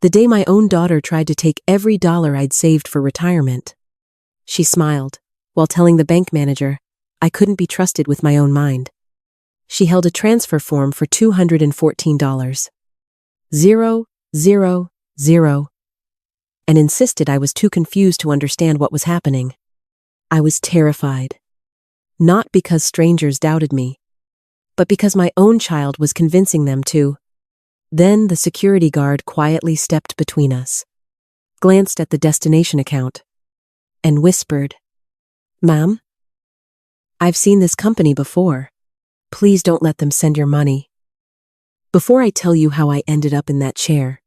The day my own daughter tried to take every dollar I'd saved for retirement. She smiled, while telling the bank manager I couldn't be trusted with my own mind. She held a transfer form for $214. 0, 0, 0. And insisted I was too confused to understand what was happening. I was terrified. Not because strangers doubted me, but because my own child was convincing them to. Then the security guard quietly stepped between us, glanced at the destination account, and whispered, "Ma'am, I've seen this company before. Please don't let them send your money." Before I tell you how I ended up in that chair,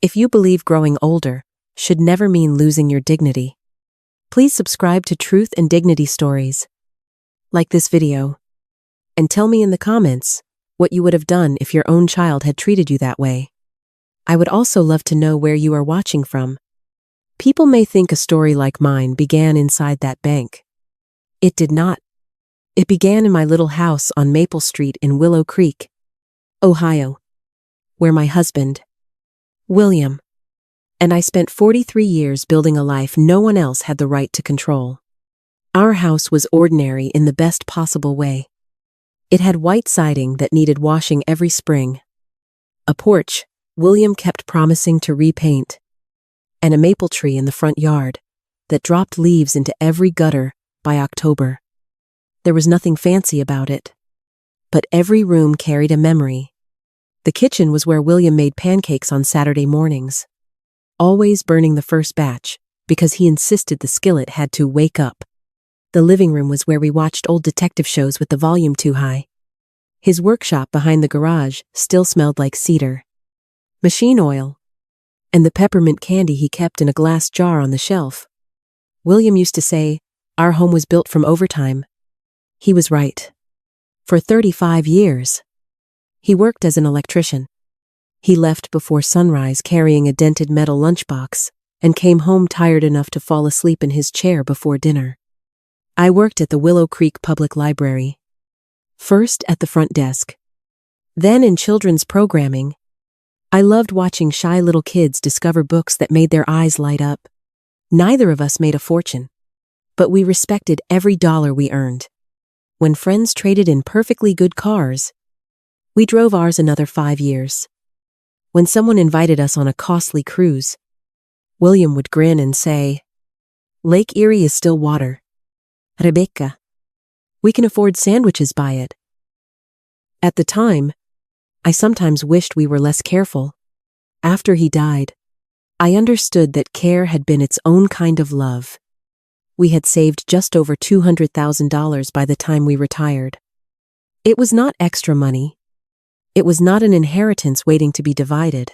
if you believe growing older should never mean losing your dignity, please subscribe to Truth and Dignity Stories. Like this video, and tell me in the comments what you would have done if your own child had treated you that way. I would also love to know where you are watching from. People may think a story like mine began inside that bank. It did not. It began in my little house on Maple Street in Willow Creek, Ohio, where my husband, William, and I spent 43 years building a life no one else had the right to control. Our house was ordinary in the best possible way. It had white siding that needed washing every spring, a porch William kept promising to repaint, and a maple tree in the front yard that dropped leaves into every gutter by October. There was nothing fancy about it, but every room carried a memory. The kitchen was where William made pancakes on Saturday mornings, always burning the first batch because he insisted the skillet had to wake up. The living room was where we watched old detective shows with the volume too high. His workshop behind the garage still smelled like cedar, machine oil, and the peppermint candy he kept in a glass jar on the shelf. William used to say, "Our home was built from overtime." He was right. For 35 years, he worked as an electrician. He left before sunrise carrying a dented metal lunchbox and came home tired enough to fall asleep in his chair before dinner. I worked at the Willow Creek Public Library, first at the front desk, then in children's programming. I loved watching shy little kids discover books that made their eyes light up. Neither of us made a fortune, but we respected every dollar we earned. When friends traded in perfectly good cars, we drove ours another 5 years. When someone invited us on a costly cruise, William would grin and say, "Lake Erie is still water. Rebecca, we can afford sandwiches by it." At the time, I sometimes wished we were less careful. After he died, I understood that care had been its own kind of love. We had saved just over $200,000 by the time we retired. It was not extra money. It was not an inheritance waiting to be divided.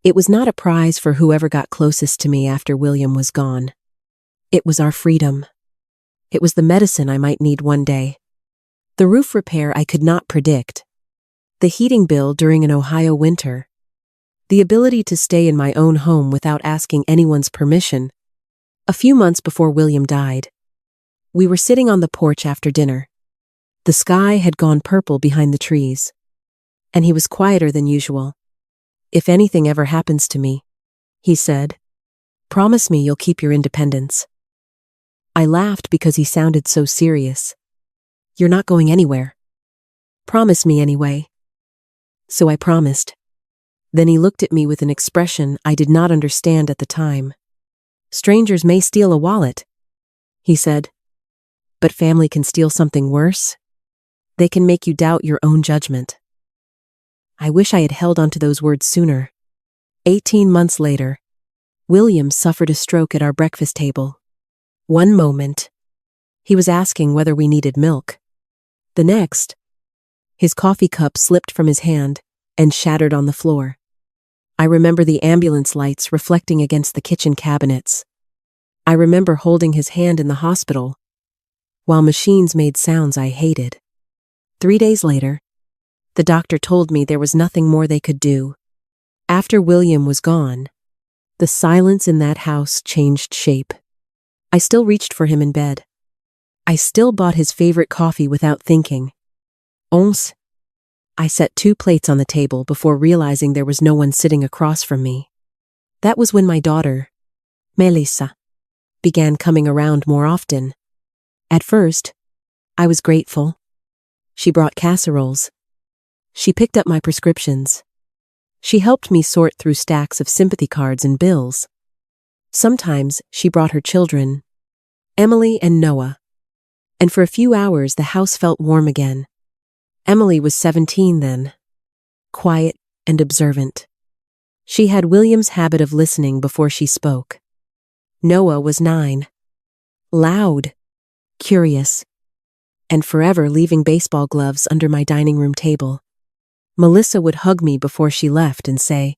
It was not a prize for whoever got closest to me after William was gone. It was our freedom. It was the medicine I might need one day. The roof repair I could not predict. The heating bill during an Ohio winter. The ability to stay in my own home without asking anyone's permission. A few months before William died, we were sitting on the porch after dinner. The sky had gone purple behind the trees, and he was quieter than usual. "If anything ever happens to me," he said, "promise me you'll keep your independence." I laughed because he sounded so serious. "You're not going anywhere. Promise me anyway." So I promised. Then he looked at me with an expression I did not understand at the time. "Strangers may steal a wallet," he said, "but family can steal something worse. They can make you doubt your own judgment." I wish I had held on to those words sooner. 18 months later, William suffered a stroke at our breakfast table. One moment, he was asking whether we needed milk. The next, his coffee cup slipped from his hand and shattered on the floor. I remember the ambulance lights reflecting against the kitchen cabinets. I remember holding his hand in the hospital, while machines made sounds I hated. 3 days later, the doctor told me there was nothing more they could do. After William was gone, the silence in that house changed shape. I still reached for him in bed. I still bought his favorite coffee without thinking. I set 2 plates on the table before realizing there was no one sitting across from me. That was when my daughter, Melissa, began coming around more often. At first, I was grateful. She brought casseroles. She picked up my prescriptions. She helped me sort through stacks of sympathy cards and bills. Sometimes she brought her children, Emily and Noah. And for a few hours the house felt warm again. Emily was 17 then, quiet and observant. She had William's habit of listening before she spoke. Noah was 9, loud, curious, and forever leaving baseball gloves under my dining room table. Melissa would hug me before she left and say,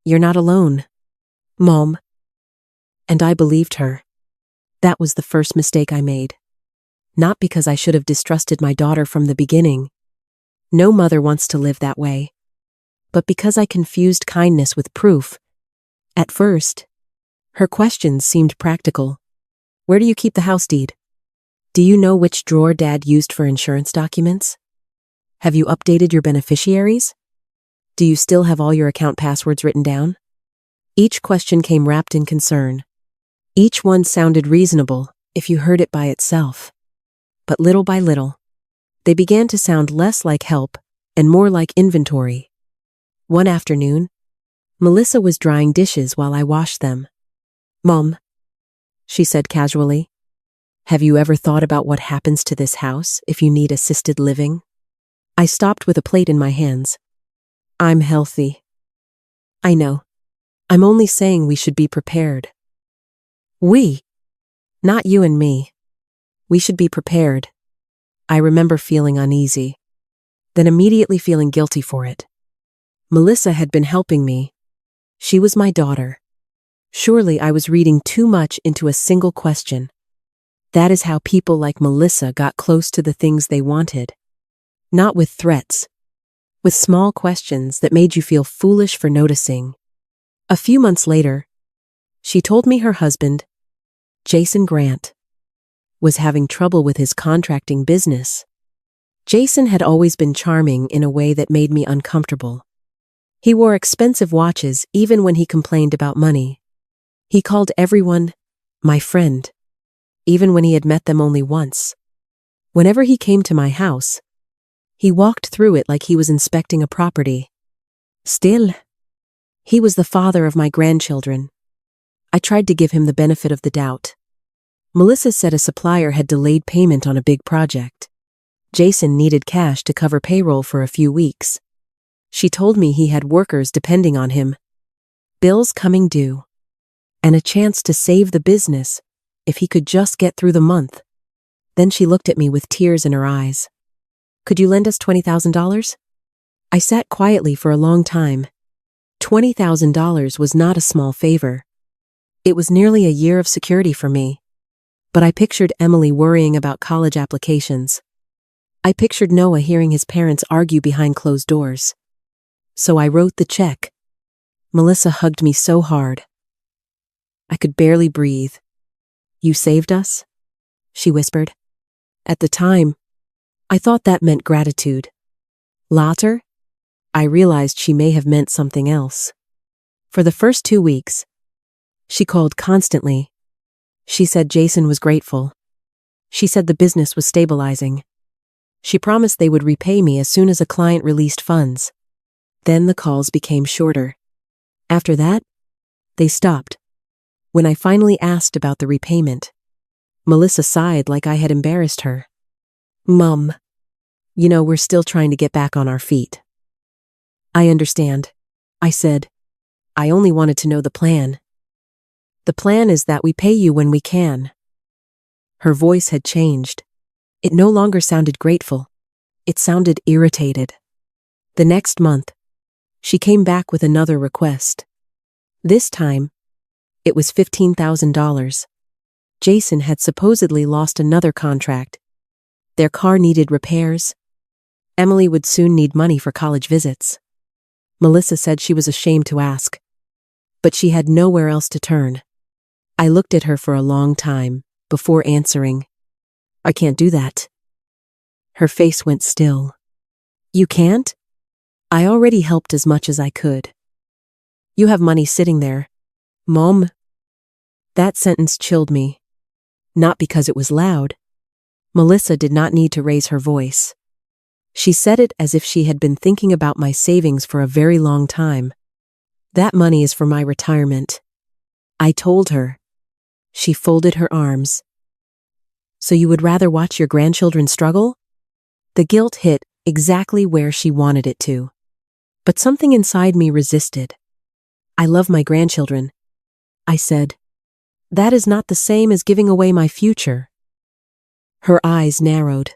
"You're not alone, Mom." And I believed her. That was the first mistake I made. Not because I should have distrusted my daughter from the beginning. No mother wants to live that way. But because I confused kindness with proof. At first, her questions seemed practical. Where do you keep the house deed? Do you know which drawer Dad used for insurance documents? Have you updated your beneficiaries? Do you still have all your account passwords written down? Each question came wrapped in concern. Each one sounded reasonable if you heard it by itself. But little by little, they began to sound less like help and more like inventory. One afternoon, Melissa was drying dishes while I washed them. "Mom," she said casually, "have you ever thought about what happens to this house if you need assisted living?" I stopped with a plate in my hands. "I'm healthy." "I know. I'm only saying we should be prepared." "We? Not you and me. We should be prepared." I remember feeling uneasy, then immediately feeling guilty for it. Melissa had been helping me. She was my daughter. Surely I was reading too much into a single question. That is how people like Melissa got close to the things they wanted. Not with threats, with small questions that made you feel foolish for noticing. A few months later, she told me her husband, Jason Grant, was having trouble with his contracting business. Jason had always been charming in a way that made me uncomfortable. He wore expensive watches even when he complained about money. He called everyone my friend, even when he had met them only once. Whenever he came to my house, he walked through it like he was inspecting a property. Still, he was the father of my grandchildren. I tried to give him the benefit of the doubt. Melissa said a supplier had delayed payment on a big project. Jason needed cash to cover payroll for a few weeks. She told me he had workers depending on him, bills coming due, and a chance to save the business if he could just get through the month. Then she looked at me with tears in her eyes. "Could you lend us $20,000? I sat quietly for a long time. $20,000 was not a small favor. It was nearly a year of security for me. But I pictured Emily worrying about college applications. I pictured Noah hearing his parents argue behind closed doors. So I wrote the check. Melissa hugged me so hard. I could barely breathe. "You saved us?" she whispered. At the time, I thought that meant gratitude. Later, I realized she may have meant something else. For the first 2 weeks, she called constantly. She said Jason was grateful. She said the business was stabilizing. She promised they would repay me as soon as a client released funds. Then the calls became shorter. After that, they stopped. When I finally asked about the repayment, Melissa sighed like I had embarrassed her. "Mom, you know, we're still trying to get back on our feet." "I understand," I said. "I only wanted to know the plan." "The plan is that we pay you when we can." Her voice had changed. It no longer sounded grateful. It sounded irritated. The next month, she came back with another request. This time, it was $15,000. Jason had supposedly lost another contract. Their car needed repairs. Emily would soon need money for college visits. Melissa said she was ashamed to ask, but she had nowhere else to turn. I looked at her for a long time before answering. "I can't do that." Her face went still. "You can't? I already helped as much as I could. You have money sitting there. Mom? That sentence chilled me. Not because it was loud. Melissa did not need to raise her voice. She said it as if she had been thinking about my savings for a very long time. That money is for my retirement. I told her. She folded her arms. So you would rather watch your grandchildren struggle? The guilt hit exactly where she wanted it to. But something inside me resisted. I love my grandchildren, I said. That is not the same as giving away my future. Her eyes narrowed.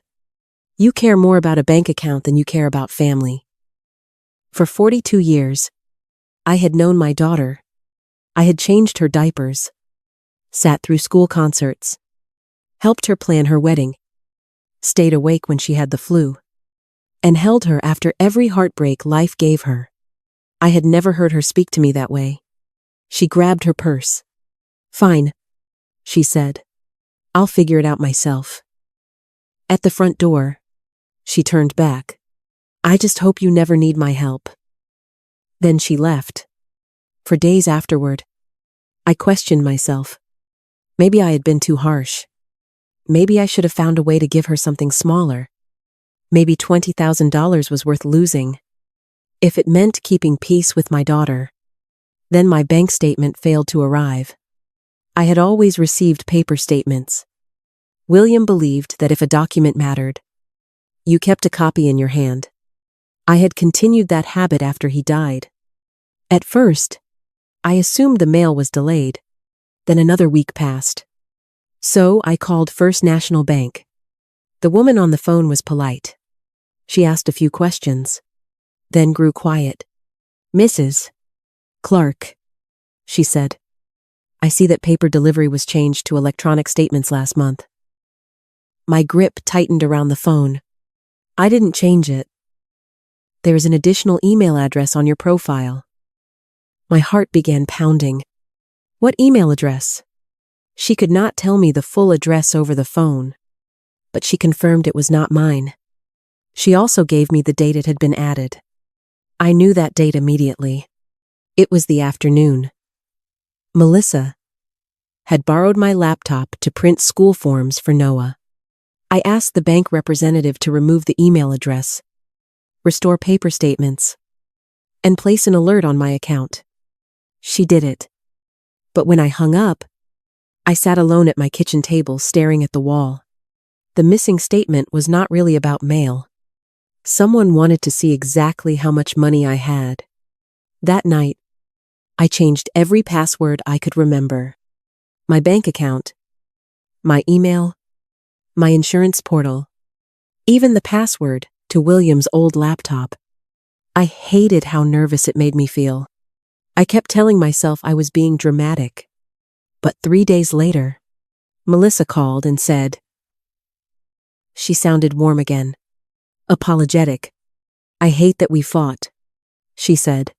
You care more about a bank account than you care about family. For 42 years, I had known my daughter. I had changed her diapers, sat through school concerts, helped her plan her wedding, stayed awake when she had the flu, and held her after every heartbreak life gave her. I had never heard her speak to me that way. She grabbed her purse. Fine, she said. I'll figure it out myself. At the front door, she turned back. I just hope you never need my help. Then she left. For days afterward, I questioned myself. Maybe I had been too harsh. Maybe I should have found a way to give her something smaller. Maybe $20,000 was worth losing. If it meant keeping peace with my daughter. Then my bank statement failed to arrive. I had always received paper statements. William believed that if a document mattered, you kept a copy in your hand. I had continued that habit after he died. At first, I assumed the mail was delayed. Then another week passed. So I called First National Bank. The woman on the phone was polite. She asked a few questions, then grew quiet. Mrs. Clark, she said. I see that paper delivery was changed to electronic statements last month. My grip tightened around the phone. I didn't change it. There is an additional email address on your profile. My heart began pounding. What email address? She could not tell me the full address over the phone, but she confirmed it was not mine. She also gave me the date it had been added. I knew that date immediately. It was the afternoon. Melissa had borrowed my laptop to print school forms for Noah. I asked the bank representative to remove the email address, restore paper statements, and place an alert on my account. She did it. But when I hung up, I sat alone at my kitchen table staring at the wall. The missing statement was not really about mail. Someone wanted to see exactly how much money I had. That night, I changed every password I could remember. My bank account, my email, my insurance portal, even the password to William's old laptop. I hated how nervous it made me feel. I kept telling myself I was being dramatic. But 3 days later, Melissa called and said. She sounded warm again. Apologetic. I hate that we fought, she said.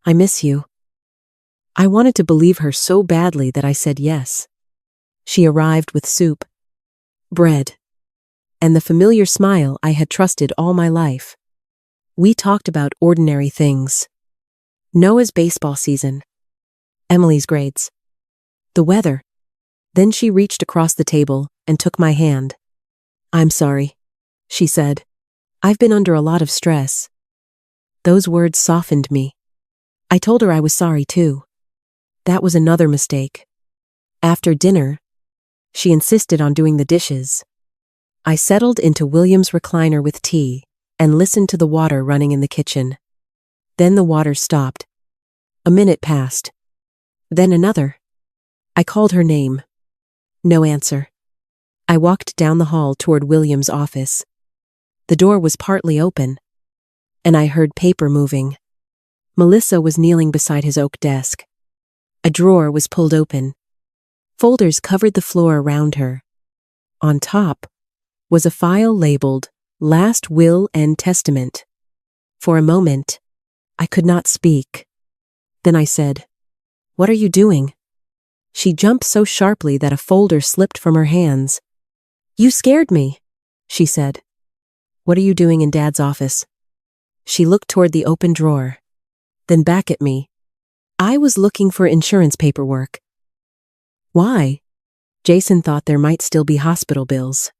I miss you. I wanted to believe her so badly that I said yes. She arrived with soup, bread, and the familiar smile I had trusted all my life. We talked about ordinary things. Noah's baseball season, Emily's grades, the weather. Then she reached across the table and took my hand. I'm sorry, she said. I've been under a lot of stress. Those words softened me. I told her I was sorry too. That was another mistake. After dinner, she insisted on doing the dishes. I settled into William's recliner with tea and listened to the water running in the kitchen. Then the water stopped. A minute passed. Then another. I called her name. No answer. I walked down the hall toward William's office. The door was partly open, and I heard paper moving. Melissa was kneeling beside his oak desk. A drawer was pulled open. Folders covered the floor around her. On top was a file labeled Last Will and Testament. For a moment, I could not speak. Then I said, "What are you doing?" She jumped so sharply that a folder slipped from her hands. "You scared me," she said. "What are you doing in Dad's office?" She looked toward the open drawer, then back at me. I was looking for insurance paperwork. Why? Jason thought there might still be hospital bills.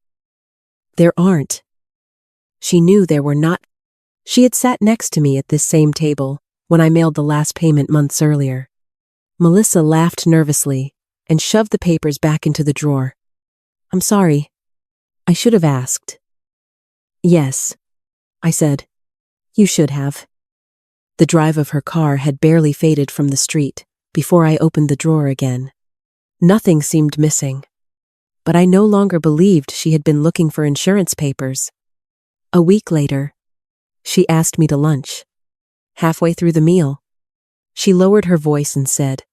There aren't. She knew there were not. She had sat next to me at this same table when I mailed the last payment months earlier. Melissa laughed nervously and shoved the papers back into the drawer. I'm sorry. I should have asked. Yes, I said. You should have. The drive of her car had barely faded from the street before I opened the drawer again. Nothing seemed missing. But I no longer believed she had been looking for insurance papers. A week later, she asked me to lunch. Halfway through the meal, she lowered her voice and said,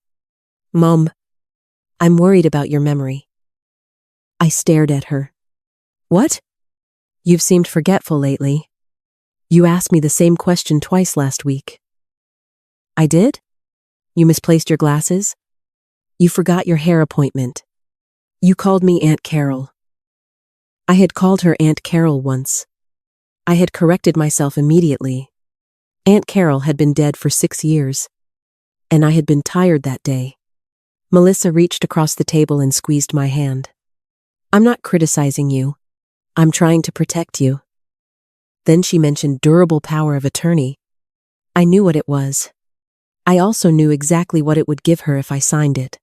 Mom, I'm worried about your memory. I stared at her. What? You've seemed forgetful lately. You asked me the same question twice last week. I did? You misplaced your glasses? You forgot your hair appointment. You called me Aunt Carol. I had called her Aunt Carol once. I had corrected myself immediately. Aunt Carol had been dead for 6 years, and I had been tired that day. Melissa reached across the table and squeezed my hand. I'm not criticizing you. I'm trying to protect you. Then she mentioned durable power of attorney. I knew what it was. I also knew exactly what it would give her if I signed it.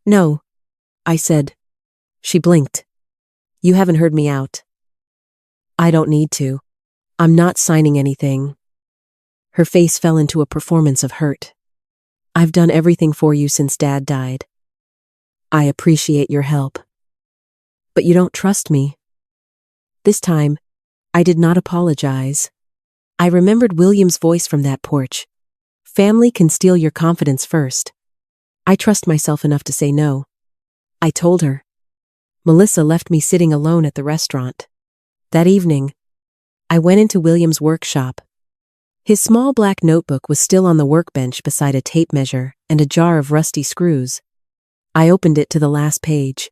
No, I said. She blinked. You haven't heard me out. I don't need to. I'm not signing anything. Her face fell into a performance of hurt. I've done everything for you since Dad died. I appreciate your help. But you don't trust me. This time, I did not apologize. I remembered William's voice from that porch. Family can steal your confidence first. I trust myself enough to say no. I told her. Melissa left me sitting alone at the restaurant. That evening, I went into William's workshop. His small black notebook was still on the workbench beside a tape measure and a jar of rusty screws. I opened it to the last page.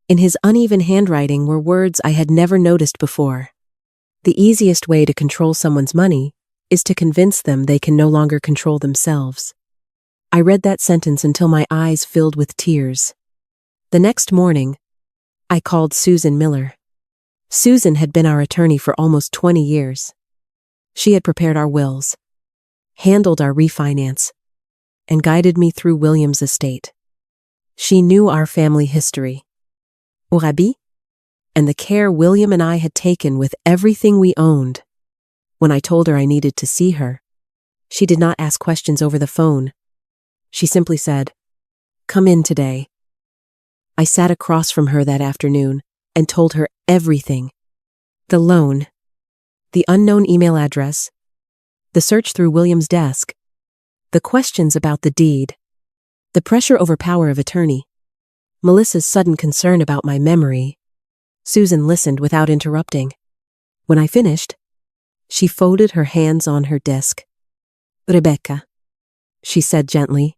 In his uneven handwriting were words I had never noticed before. The easiest way to control someone's money is to convince them they can no longer control themselves. I read that sentence until my eyes filled with tears. The next morning, I called Susan Miller. Susan had been our attorney for almost 20 years. She had prepared our wills, handled our refinance, and guided me through William's estate. She knew our family history, Urabi, and the care William and I had taken with everything we owned. When I told her I needed to see her, she did not ask questions over the phone. She simply said, "Come in today." I sat across from her that afternoon and told her everything. The loan, the unknown email address, the search through William's desk, the questions about the deed, the pressure over power of attorney, Melissa's sudden concern about my memory. Susan listened without interrupting. When I finished, she folded her hands on her desk. "Rebecca," she said gently,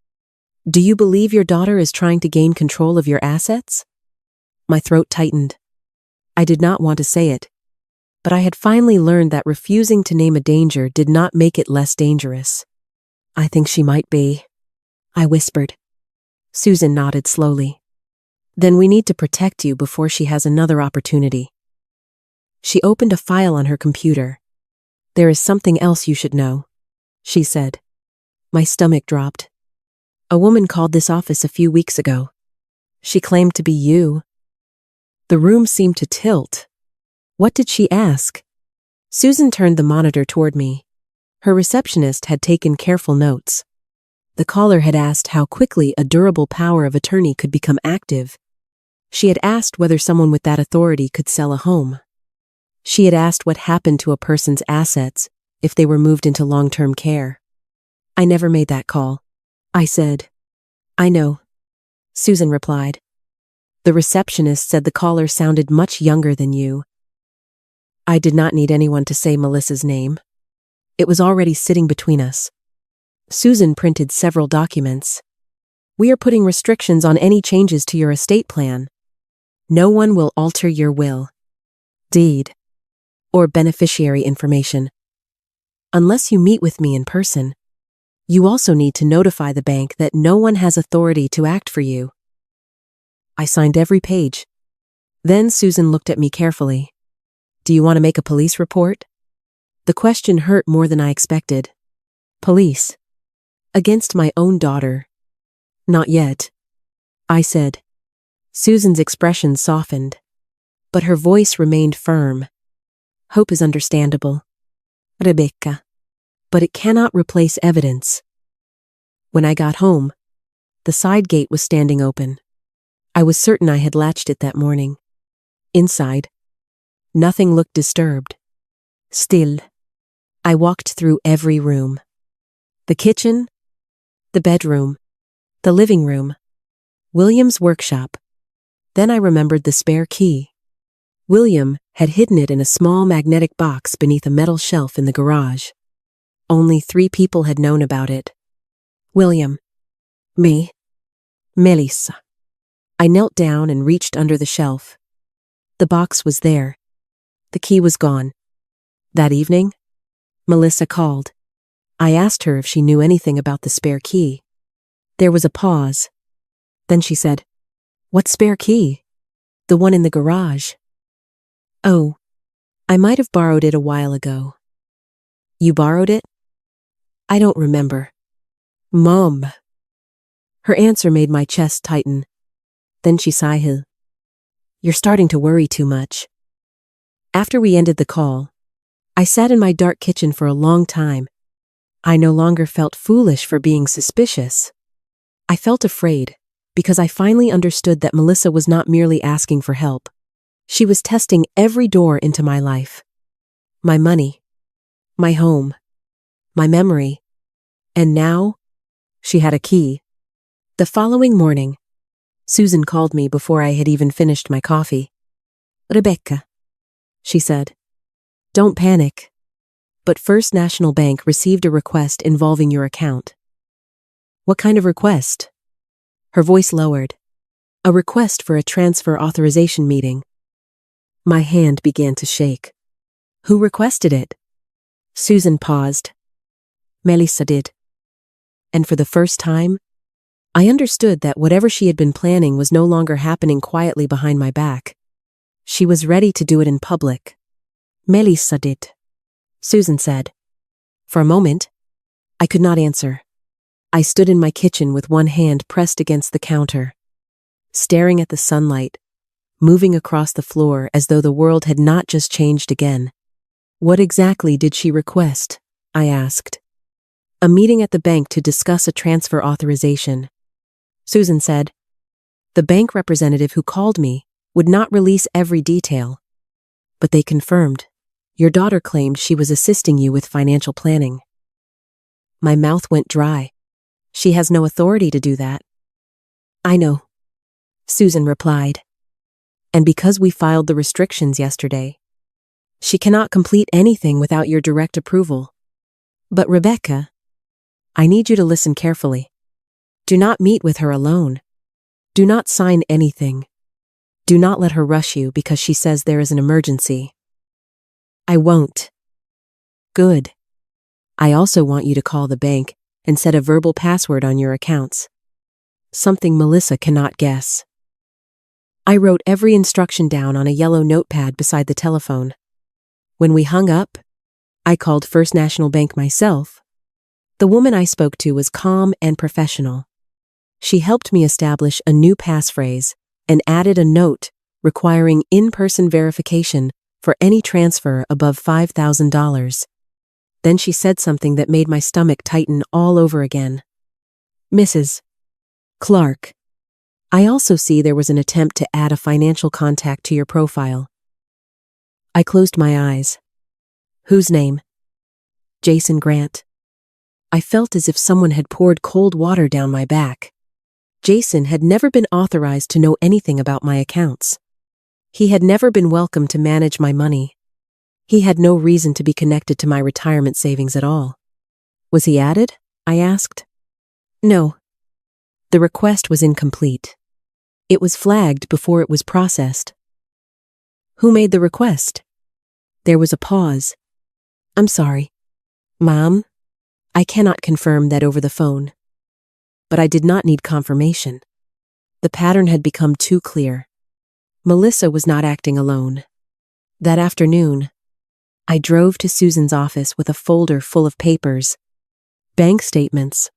"do you believe your daughter is trying to gain control of your assets?" My throat tightened. I did not want to say it, but I had finally learned that refusing to name a danger did not make it less dangerous. "I think she might be," I whispered. Susan nodded slowly. "Then we need to protect you before she has another opportunity." She opened a file on her computer. "There is something else you should know," she said. My stomach dropped. "A woman called this office a few weeks ago. She claimed to be you." The room seemed to tilt. What did she ask? Susan turned the monitor toward me. Her receptionist had taken careful notes. The caller had asked how quickly a durable power of attorney could become active. She had asked whether someone with that authority could sell a home. She had asked what happened to a person's assets if they were moved into long-term care. "I never made that call," I said. "I know," Susan replied. The receptionist said the caller sounded much younger than you. I did not need anyone to say Melissa's name. It was already sitting between us. Susan printed several documents. "We are putting restrictions on any changes to your estate plan. No one will alter your will, deed, or beneficiary information unless you meet with me in person. You also need to notify the bank that no one has authority to act for you. I signed every page. Then Susan looked at me carefully. Do you want to make a police report? The question hurt more than I expected. Police? Against my own daughter? Not yet, I said. Susan's expression softened, but her voice remained firm. Hope is understandable, Rebecca, but it cannot replace evidence. When I got home, the side gate was standing open. I was certain I had latched it that morning. Inside, nothing looked disturbed. Still, I walked through every room. The kitchen, the bedroom, the living room, William's workshop. Then I remembered the spare key. William had hidden it in a small magnetic box beneath a metal shelf in the garage. Only 3 people had known about it. William, me, Melissa. I knelt down and reached under the shelf. The box was there. The key was gone. That evening, Melissa called. I asked her if she knew anything about the spare key. There was a pause. Then she said, "What spare key?" "The one in the garage." "Oh, I might have borrowed it a while ago." "You borrowed it?" "I don't remember." "Mom." Her answer made my chest tighten. Then she sighed. "You're starting to worry too much." After we ended the call, I sat in my dark kitchen for a long time. I no longer felt foolish for being suspicious. I felt afraid, because I finally understood that Melissa was not merely asking for help. She was testing every door into my life. My money, my home, my memory. And now, she had a key. The following morning, Susan called me before I had even finished my coffee. "Rebecca," she said, "don't panic. But First National Bank received a request involving your account." "What kind of request?" Her voice lowered. "A request for a transfer authorization meeting." My hand began to shake. "Who requested it?" Susan paused. "Melissa did." And for the first time, I understood that whatever she had been planning was no longer happening quietly behind my back. She was ready to do it in public. "Melissa did," Susan said. For a moment, I could not answer. I stood in my kitchen with one hand pressed against the counter, staring at the sunlight, moving across the floor as though the world had not just changed again. "What exactly did she request?" I asked. "A meeting at the bank to discuss a transfer authorization," Susan said. "The bank representative who called me would not release every detail. But they confirmed. Your daughter claimed she was assisting you with financial planning." My mouth went dry. "She has no authority to do that." "I know," Susan replied. "And because we filed the restrictions yesterday, she cannot complete anything without your direct approval. But Rebecca, I need you to listen carefully. Do not meet with her alone. Do not sign anything. Do not let her rush you because she says there is an emergency." "I won't." "Good. I also want you to call the bank and set a verbal password on your accounts. Something Melissa cannot guess." I wrote every instruction down on a yellow notepad beside the telephone. When we hung up, I called First National Bank myself. The woman I spoke to was calm and professional. She helped me establish a new passphrase and added a note requiring in-person verification for any transfer above $5,000. Then she said something that made my stomach tighten all over again. "Mrs. Clark, I also see there was an attempt to add a financial contact to your profile." I closed my eyes. "Whose name?" "Jason Grant." I felt as if someone had poured cold water down my back. Jason had never been authorized to know anything about my accounts. He had never been welcome to manage my money. He had no reason to be connected to my retirement savings at all. "Was he added?" I asked. "No. The request was incomplete. It was flagged before it was processed." "Who made the request?" There was a pause. "I'm sorry. Mom?" I cannot confirm that over the phone. But I did not need confirmation. The pattern had become too clear. Melissa was not acting alone. That afternoon, I drove to Susan's office with a folder full of papers, bank statements,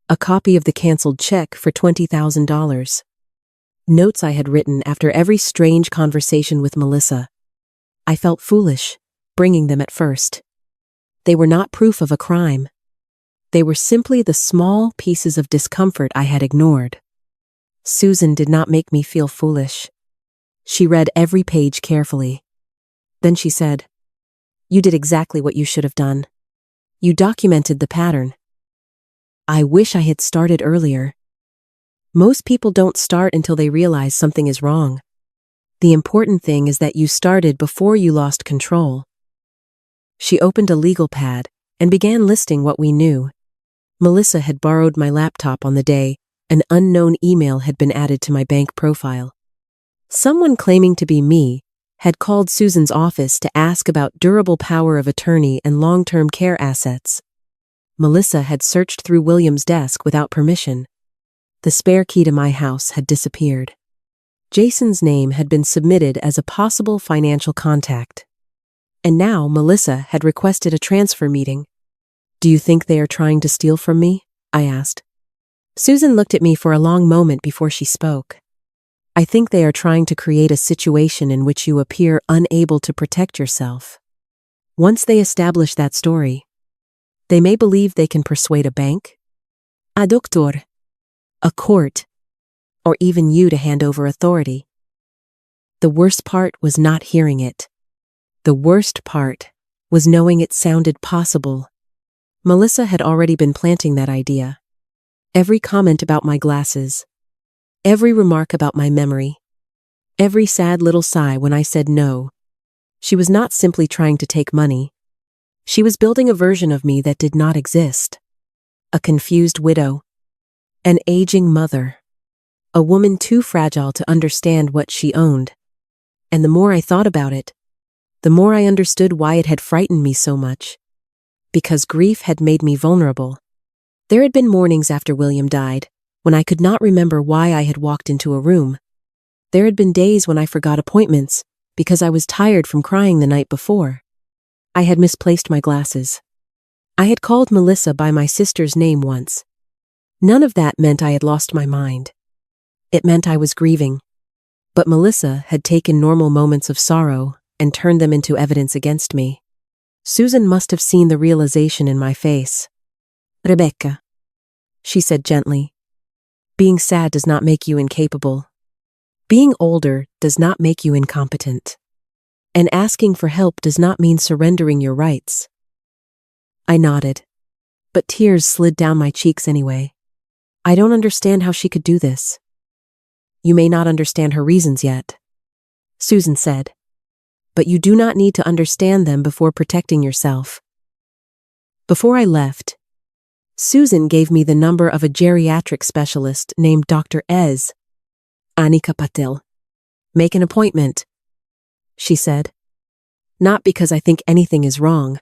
a copy of the canceled check for $20,000, notes I had written after every strange conversation with Melissa. I felt foolish, bringing them at first. They were not proof of a crime. They were simply the small pieces of discomfort I had ignored. Susan did not make me feel foolish. She read every page carefully. Then she said, "You did exactly what you should have done. You documented the pattern. I wish I had started earlier. Most people don't start until they realize something is wrong. The important thing is that you started before you lost control." She opened a legal pad and began listing what we knew. Melissa had borrowed my laptop on the day an unknown email had been added to my bank profile. Someone claiming to be me had called Susan's office to ask about durable power of attorney and long-term care assets. Melissa had searched through William's desk without permission. The spare key to my house had disappeared. Jason's name had been submitted as a possible financial contact. And now Melissa had requested a transfer meeting. "Do you think they are trying to steal from me?" I asked. Susan looked at me for a long moment before she spoke. "I think they are trying to create a situation in which you appear unable to protect yourself. Once they establish that story, they may believe they can persuade a bank, a doctor, a court, or even you to hand over authority." The worst part was not hearing it. The worst part was knowing it sounded possible. Melissa had already been planting that idea. Every comment about my glasses, every remark about my memory, every sad little sigh when I said no. She was not simply trying to take money. She was building a version of me that did not exist. A confused widow, an aging mother, a woman too fragile to understand what she owned. And the more I thought about it, the more I understood why it had frightened me so much. Because grief had made me vulnerable. There had been mornings after William died when I could not remember why I had walked into a room. There had been days when I forgot appointments because I was tired from crying the night before. I had misplaced my glasses. I had called Melissa by my sister's name once. None of that meant I had lost my mind. It meant I was grieving. But Melissa had taken normal moments of sorrow and turned them into evidence against me. Susan must have seen the realization in my face. "Rebecca," she said gently, "being sad does not make you incapable. Being older does not make you incompetent. And asking for help does not mean surrendering your rights." I nodded, but tears slid down my cheeks anyway. I don't understand how she could do this. "You may not understand her reasons yet," Susan said, "but you do not need to understand them before protecting yourself." Before I left, Susan gave me the number of a geriatric specialist named Dr. Anika Patil. "Make an appointment," she said. "Not because I think anything is wrong.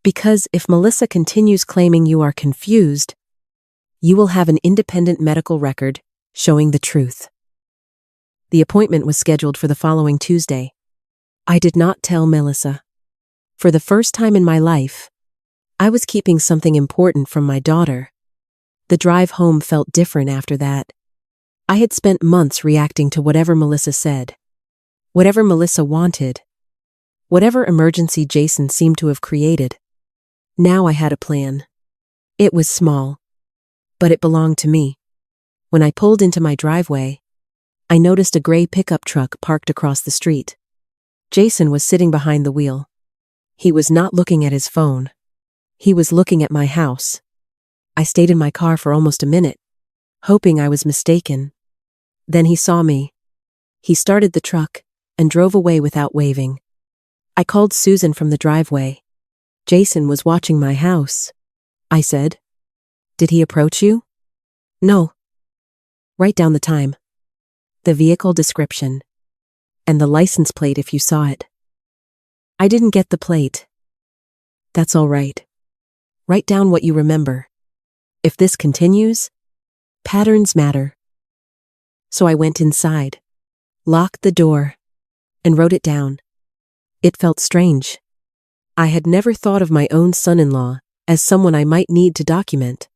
Because if Melissa continues claiming you are confused, you will have an independent medical record showing the truth." The appointment was scheduled for the following Tuesday. I did not tell Melissa. For the first time in my life, I was keeping something important from my daughter. The drive home felt different after that. I had spent months reacting to whatever Melissa said, whatever Melissa wanted, whatever emergency Jason seemed to have created. Now I had a plan. It was small, but it belonged to me. When I pulled into my driveway, I noticed a gray pickup truck parked across the street. Jason was sitting behind the wheel. He was not looking at his phone. He was looking at my house. I stayed in my car for almost a minute, hoping I was mistaken. Then he saw me. He started the truck and drove away without waving. I called Susan from the driveway. "Jason was watching my house," I said. "Did he approach you?" "No." "Write down the time, the vehicle description, and the license plate if you saw it." "I didn't get the plate." "That's all right. Write down what you remember. If this continues, patterns matter. So I went inside, locked the door, and wrote it down. It felt strange. I had never thought of my own son-in-law as someone I might need to document.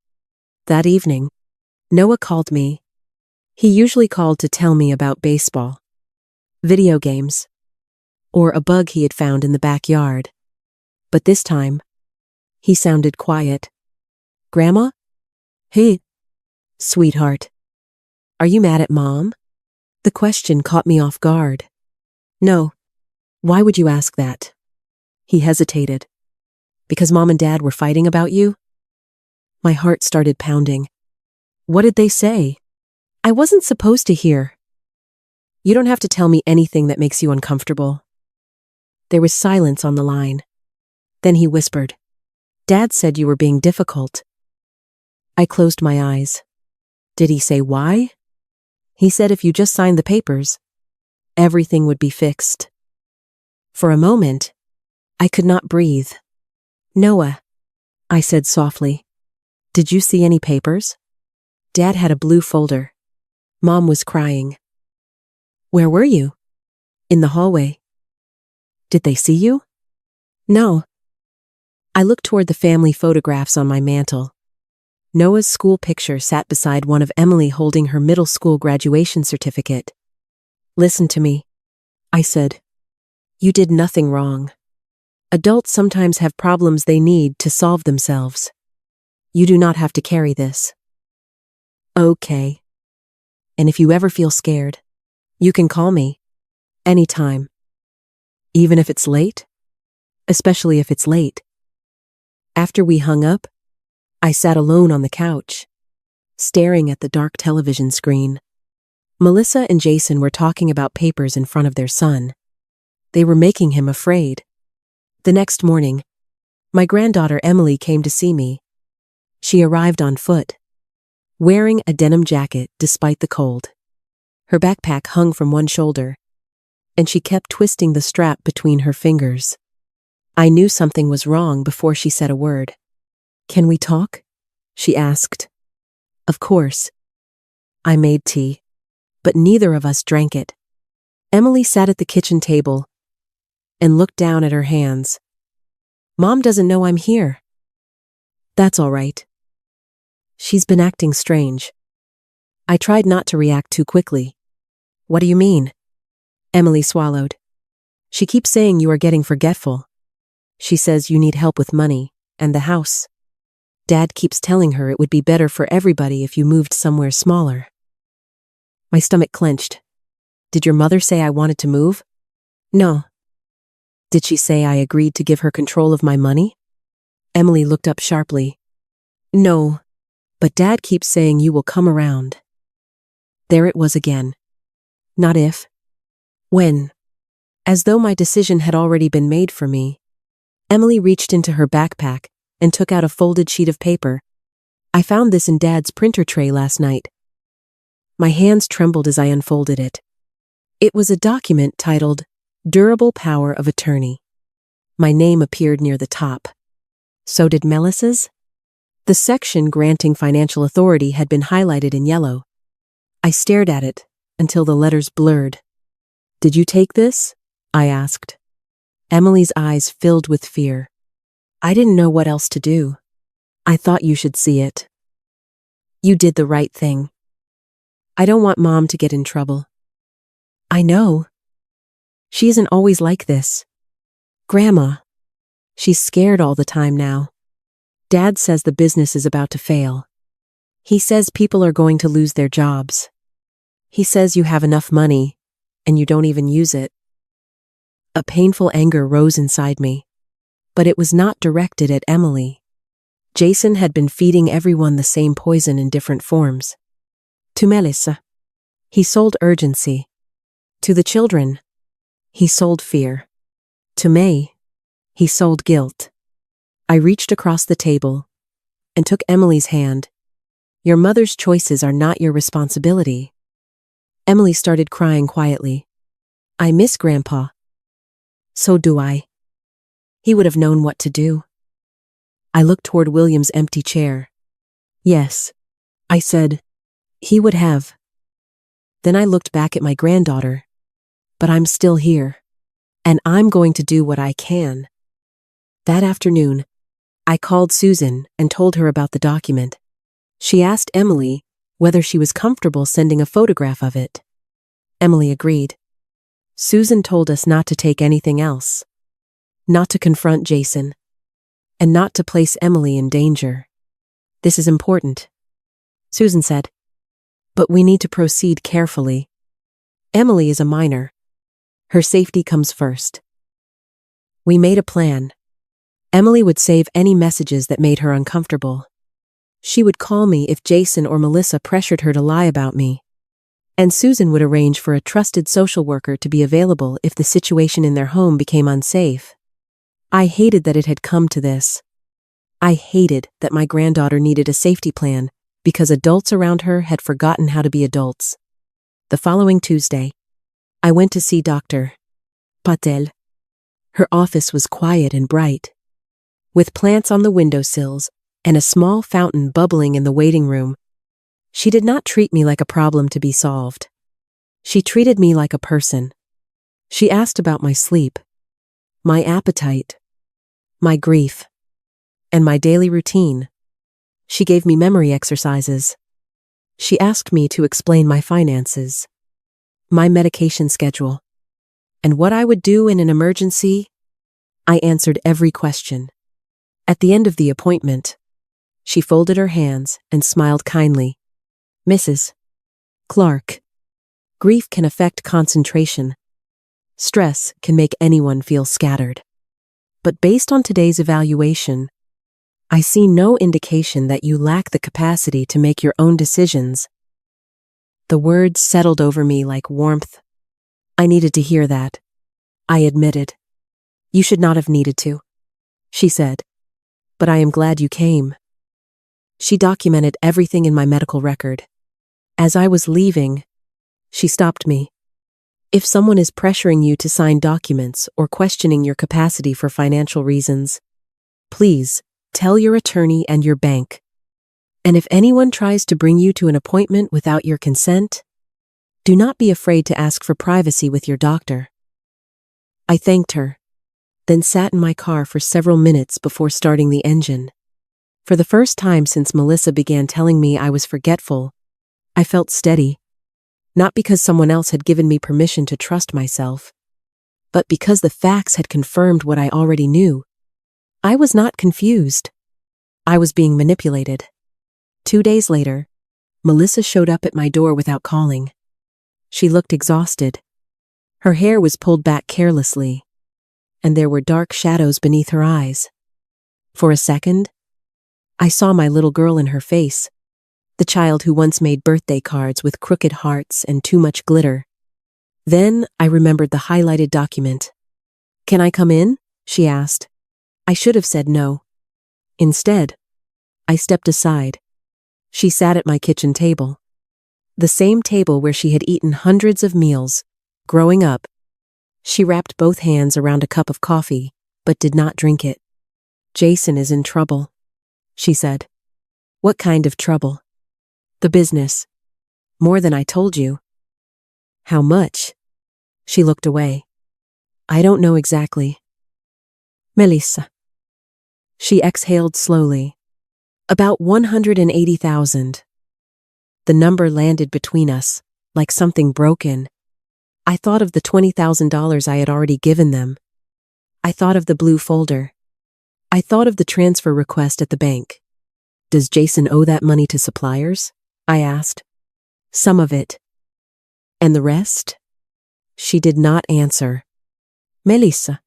That evening, Noah called me. He usually called to tell me about baseball, video games, or a bug he had found in the backyard. But this time, he sounded quiet. Grandma? Hey, sweetheart. Are you mad at Mom? The question caught me off guard. No. Why would you ask that? He hesitated. Because Mom and Dad were fighting about you? My heart started pounding. What did they say? I wasn't supposed to hear. You don't have to tell me anything that makes you uncomfortable. There was silence on the line. Then he whispered, Dad said you were being difficult. I closed my eyes. Did he say why? He said if you just signed the papers, everything would be fixed. For a moment, I could not breathe. Noah, I said softly, did you see any papers? Dad had a blue folder. Mom was crying. Where were you? In the hallway. Did they see you? No. I looked toward the family photographs on my mantle. Noah's school picture sat beside one of Emily holding her middle school graduation certificate. Listen to me, I said. You did nothing wrong. Adults sometimes have problems they need to solve themselves. You do not have to carry this. Okay. And if you ever feel scared, you can call me. Anytime. Even if it's late? Especially if it's late. After we hung up, I sat alone on the couch, staring at the dark television screen. Melissa and Jason were talking about papers in front of their son. They were making him afraid. The next morning, my granddaughter Emily came to see me. She arrived on foot, wearing a denim jacket despite the cold. Her backpack hung from one shoulder, and she kept twisting the strap between her fingers. I knew something was wrong before she said a word. Can we talk? She asked. Of course. I made tea, but neither of us drank it. Emily sat at the kitchen table and looked down at her hands. Mom doesn't know I'm here. That's all right. She's been acting strange. I tried not to react too quickly. What do you mean? Emily swallowed. She keeps saying you are getting forgetful. She says you need help with money and the house. Dad keeps telling her it would be better for everybody if you moved somewhere smaller. My stomach clenched. Did your mother say I wanted to move? No. Did she say I agreed to give her control of my money? Emily looked up sharply. No, but Dad keeps saying you will come around. There it was again. Not if. When. As though my decision had already been made for me. Emily reached into her backpack and took out a folded sheet of paper. I found this in Dad's printer tray last night. My hands trembled as I unfolded it. It was a document titled, Durable Power of Attorney. My name appeared near the top. So did Melissa's? The section granting financial authority had been highlighted in yellow. I stared at it until the letters blurred. Did you take this? I asked. Emily's eyes filled with fear. I didn't know what else to do. I thought you should see it. You did the right thing. I don't want Mom to get in trouble. I know. She isn't always like this. Grandma. She's scared all the time now. Dad says the business is about to fail. He says people are going to lose their jobs. He says you have enough money, and you don't even use it. A painful anger rose inside me. But it was not directed at Emily. Jason had been feeding everyone the same poison in different forms. To Melissa, he sold urgency. To the children, he sold fear. To May, he sold guilt. I reached across the table and took Emily's hand. Your mother's choices are not your responsibility. Emily started crying quietly. I miss Grandpa. So do I. He would have known what to do. I looked toward William's empty chair. Yes, I said. He would have. Then I looked back at my granddaughter. But I'm still here. And I'm going to do what I can. That afternoon, I called Susan and told her about the document. She asked Emily whether she was comfortable sending a photograph of it. Emily agreed. Susan told us not to take anything else, not to confront Jason, and not to place Emily in danger. This is important, Susan said. But we need to proceed carefully. Emily is a minor. Her safety comes first. We made a plan. Emily would save any messages that made her uncomfortable. She would call me if Jason or Melissa pressured her to lie about me. And Susan would arrange for a trusted social worker to be available if the situation in their home became unsafe. I hated that it had come to this. I hated that my granddaughter needed a safety plan because adults around her had forgotten how to be adults. The following Tuesday, I went to see Dr. Patel. Her office was quiet and bright, with plants on the windowsills and a small fountain bubbling in the waiting room. She did not treat me like a problem to be solved. She treated me like a person. She asked about my sleep, my appetite, my grief, and my daily routine. She gave me memory exercises. She asked me to explain my finances, my medication schedule, and what I would do in an emergency. I answered every question. At the end of the appointment, she folded her hands and smiled kindly. Mrs. Clark, grief can affect concentration. Stress can make anyone feel scattered. But based on today's evaluation, I see no indication that you lack the capacity to make your own decisions. The words settled over me like warmth. I needed to hear that. I admitted. You should not have needed to, she said. But I am glad you came. She documented everything in my medical record. As I was leaving, she stopped me. If someone is pressuring you to sign documents or questioning your capacity for financial reasons, please tell your attorney and your bank. And if anyone tries to bring you to an appointment without your consent, do not be afraid to ask for privacy with your doctor. I thanked her, then sat in my car for several minutes before starting the engine. For the first time since Melissa began telling me I was forgetful, I felt steady, not because someone else had given me permission to trust myself, but because the facts had confirmed what I already knew. I was not confused. I was being manipulated. 2 days later, Melissa showed up at my door without calling. She looked exhausted. Her hair was pulled back carelessly, and there were dark shadows beneath her eyes. For a second, I saw my little girl in her face, the child who once made birthday cards with crooked hearts and too much glitter. Then I remembered the highlighted document. "Can I come in?" she asked. I should have said no. Instead, I stepped aside. She sat at my kitchen table, the same table where she had eaten hundreds of meals growing up. She wrapped both hands around a cup of coffee, but did not drink it. "Jason is in trouble," she said. "What kind of trouble?" "The business. More than I told you." "How much?" She looked away. "I don't know exactly." "Melissa." She exhaled slowly. "About 180,000. The number landed between us, like something broken. I thought of the $20,000 I had already given them. I thought of the blue folder. I thought of the transfer request at the bank. "Does Jason owe that money to suppliers?" I asked. "Some of it." "And the rest?" She did not answer. "Melissa,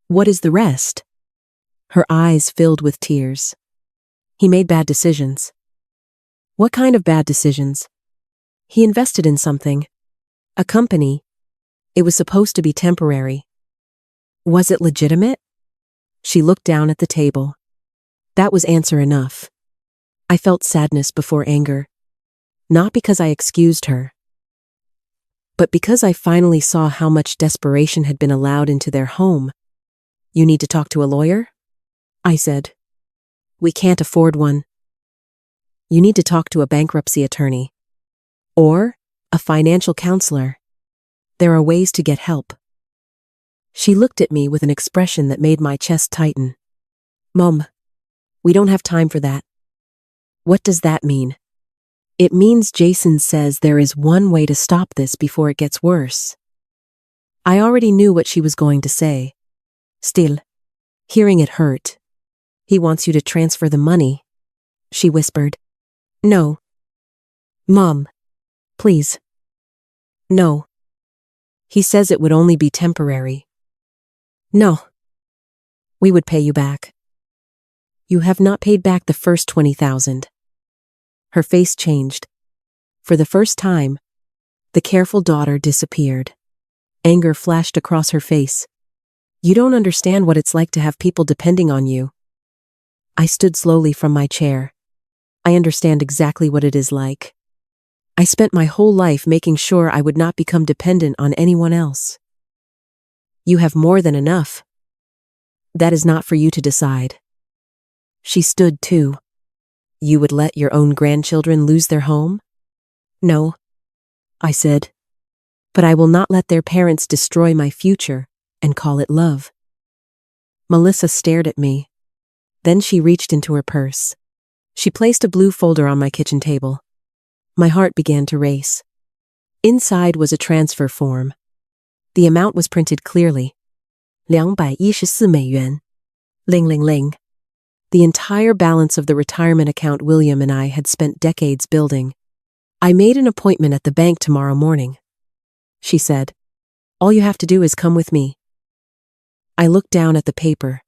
what is the rest?" Her eyes filled with tears. "He made bad decisions." "What kind of bad decisions?" "He invested in something. A company. It was supposed to be temporary." "Was it legitimate?" She looked down at the table. That was answer enough. I felt sadness before anger. Not because I excused her, but because I finally saw how much desperation had been allowed into their home. "You need to talk to a lawyer?" I said. We can't afford one. You need to talk to a bankruptcy attorney. Or a financial counselor. There are ways to get help. She looked at me with an expression that made my chest tighten. Mom, we don't have time for that. What does that mean? It means Jason says there is one way to stop this before it gets worse. I already knew what she was going to say. Still, hearing it hurt. He wants you to transfer the money, she whispered. No. Mom, please. No. He says it would only be temporary. No. We would pay you back. You have not paid back the first 20,000. Her face changed. For the first time, the careful daughter disappeared. Anger flashed across her face. You don't understand what it's like to have people depending on you. I stood slowly from my chair. I understand exactly what it is like. I spent my whole life making sure I would not become dependent on anyone else. You have more than enough. That is not for you to decide. She stood too. You would let your own grandchildren lose their home? No, I said. But I will not let their parents destroy my future and call it love. Melissa stared at me. Then she reached into her purse. She placed a blue folder on my kitchen table. My heart began to race. Inside was a transfer form. The amount was printed clearly. 214美元. Ling ling ling. The entire balance of the retirement account William and I had spent decades building. I made an appointment at the bank tomorrow morning. She said, all you have to do is come with me. I looked down at the paper.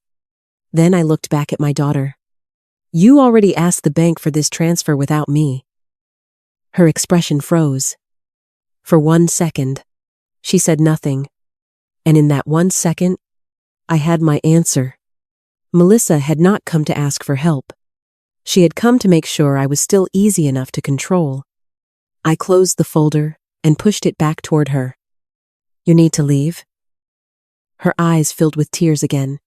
Then I looked back at my daughter. You already asked the bank for this transfer without me. Her expression froze. For 1 second, she said nothing. And in that 1 second, I had my answer. Melissa had not come to ask for help. She had come to make sure I was still easy enough to control. I closed the folder and pushed it back toward her. You need to leave? Her eyes filled with tears again.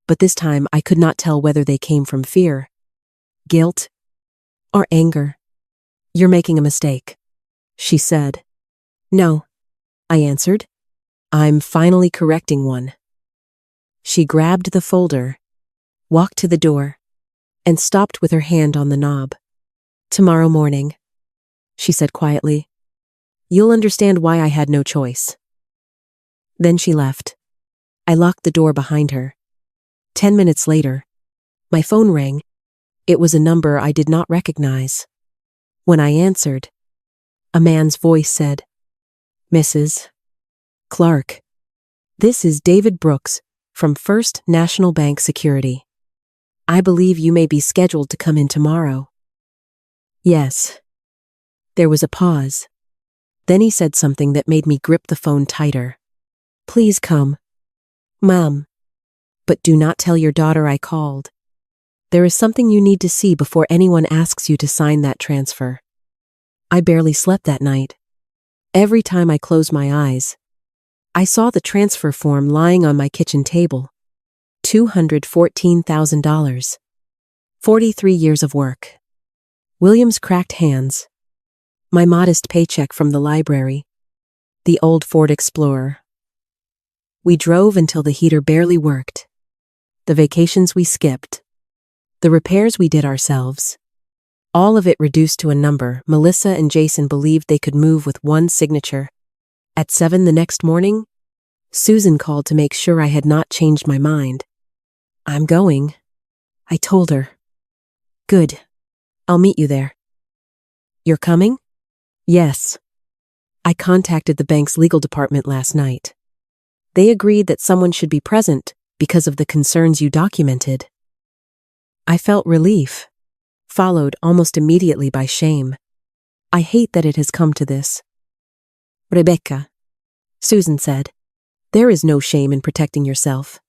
But this time I could not tell whether they came from fear, guilt, or anger. You're making a mistake, she said. No, I answered. I'm finally correcting one. She grabbed the folder, walked to the door, and stopped with her hand on the knob. Tomorrow morning, she said quietly. You'll understand why I had no choice. Then she left. I locked the door behind her. 10 minutes later, my phone rang. It was a number I did not recognize. When I answered, a man's voice said, Mrs. Clark, this is David Brooks from First National Bank Security. I believe you may be scheduled to come in tomorrow. Yes. There was a pause. Then he said something that made me grip the phone tighter. Please come. Mom. But do not tell your daughter I called. There is something you need to see before anyone asks you to sign that transfer. I barely slept that night. Every time I closed my eyes, I saw the transfer form lying on my kitchen table. $214,000. 43 years of work. William's cracked hands. My modest paycheck from the library. The old Ford Explorer. We drove until the heater barely worked. The vacations we skipped. The repairs we did ourselves. All of it reduced to a number Melissa and Jason believed they could move with one signature. At 7 the next morning, Susan called to make sure I had not changed my mind. I'm going, I told her. Good. I'll meet you there. You're coming? Yes. I contacted the bank's legal department last night. They agreed that someone should be present because of the concerns you documented. I felt relief, followed almost immediately by shame. I hate that it has come to this. Rebecca, Susan said, there is no shame in protecting yourself.